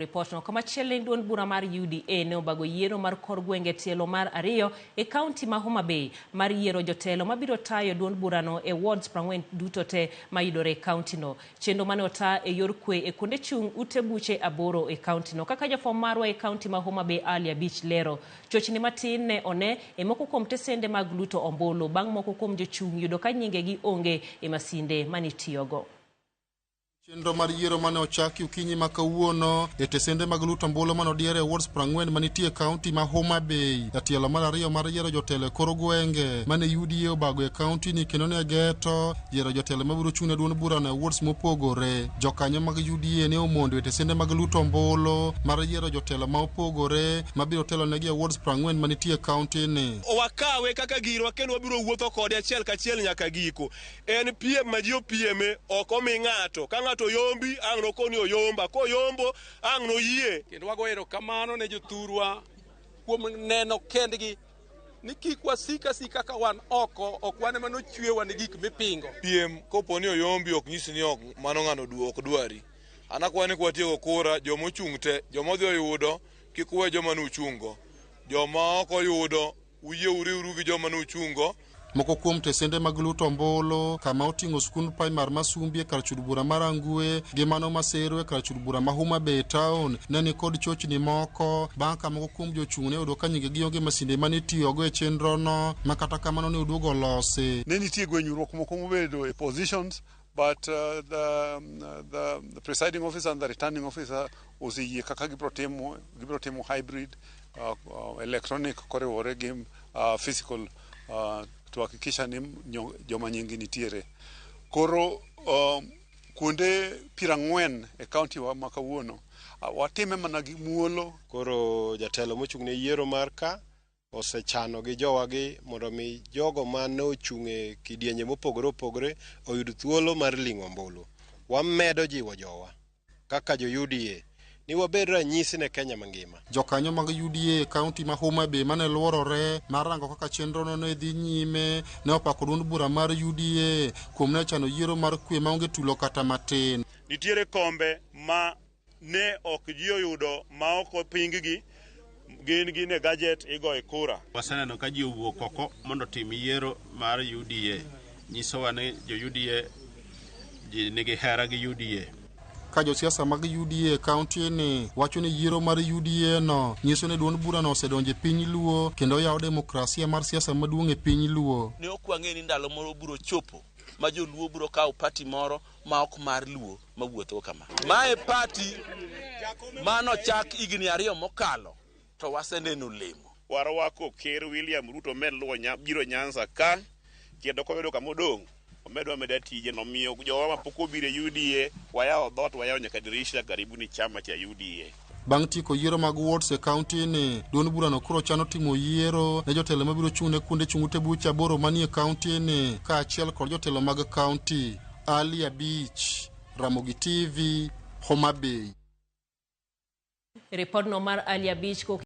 Report no kama chieng' duond bura mar UDA ne obago yiero mar kor gwenge tielo mar ariyo e kaunti ma Homa Bay mar yiero jotelo mabiro tayo duond bura no e wards 40 duto te mayudore e kaunti no. Chenro mane ota e yor kwe e kuonde chung' ute buche aboro e kaunti no. Kaka jafwamb marwa e kaunti ma Homa Bay Ali Abich lero, chochni matin ne one e moko kuom tesende mag luto ombulu bang' moko kuom jochung' yudo ka nyingegi onge e masinde manitiyogo. Chenro mar yiero mane ochaki okinyi ma kawuono e tesende mag luto ombulu mane odiere e wards 40 manitie e kaunti ma Homa Bay. Jatelo mar ariyo mar yiero jotelo e kor gwenge mane UDA obago e kaunti ni kendo ne geto yiero jotelo mabiro chung' ne duond bura e wards mopogore. Jokanyo mag UDA ne omondo e tesende mag luto ombulu mar yiero jotelo ma opogore mabiro telo negi e wards 40 manitie e kaunti ni. Wakawe kaka girwa kendo wabiro wuotho kode achiel kachiel nyaka giko. En piem ma ji opieme ok omi ng'ato ka ng'ato yombi ang' no koni oyomba ko yombo ang' no yie. Kendo wago erokamano ne jothurwa kuom neno kendgi ni kik wasika sika ka wan oko ok wan ema nochwewa ni gik mipingo. Piem koponi oyombi ok nyis ni ok mano ng'ano ok dwari. Anakwani kwatiego kura joma ochung' te joma odhi oyudo kik uwe joma nuchungo. Joma ok oyudo uye uriuru gi joma nuchungo. Moko kuom tesende mag luto ombulu kama oting'o skund primar Masumbi e kar chud bura mar Angwe gi mano Masero e kar chud bura ma Homa Bay town ne ni kod chochni moko bang' ka moko kuom jochung' ne oyudo ka nyingegi onge masinde mane tiyogo e chenro no ma kata kamano ne oduogo losi. Ne nitie gwenyruok moko mobedo e positions but the presiding officer and the returning officer oseyie kaka gibiro timo hybrid electronic koriwore gi physical tuhakikisha ni joma nyingi nitiere. Koro kuonde 40 e kaunti wa makawuono watime mana gi muolo. Koro jatelo mochung' ne yiero mar ka osechano gi jowagi mondo mi jogo mane ochung'e kidienje mopogore opogore oyud thuolo mar ling'o ombulu. Wamedo jiwo jowa kaka jo UDA ni wabed ranyisi ne Kenya mangima. Jokanyo mag UDA e kaunti ma Homa Bay mane luorore mar rango kaka chenro no ne dhi nyime ne opako duond bura mar UDA kuom ne chano yiero mar kwe maonge tulo kata matin. Nitiere kombe ma ne ok ji oyudo ma ok opinggi gin gi ne gadget igoyo kura. Waseneno ka ji owuok oko mondo tim yiero mar UDA. Nyisowa ni jo UDA ji nigi hera gi UDA. Ka josiasa mag UDA e kaunti ni wacho ni yiero mar UDA no nyiso ni duond bura no osedonjo e piny Luo kendo yawo demokrasia mar siasa maduong' e piny Luo. Ne ok wang'e ni ndalo moro biro chopo ma joluo biro kawo pati moro ma ok mar Luo mawuotho kama. Mae pati mano chak higni 2 mokalo to waseneno lemo. Warwako Ker William Ruto med luwo biro Nyanza ka kendo kobedo kama odong' omedo meda tije no miyo jowa mapok obiro e UDA wayawo dhot wayawo nyaka dirisha karibu ni chama cha UDA. Bang' tieko yiero mag wards e kaunti ni duond bura no koro chano timo yiero ne jotelo mabiro chung' ne kuonde chung' ute buche aboro manie kaunti ni ka achiel kod jotelo mag kaunti. Ali Abich, Ramogi TV, Homa Bay. Report no mar Ali Abich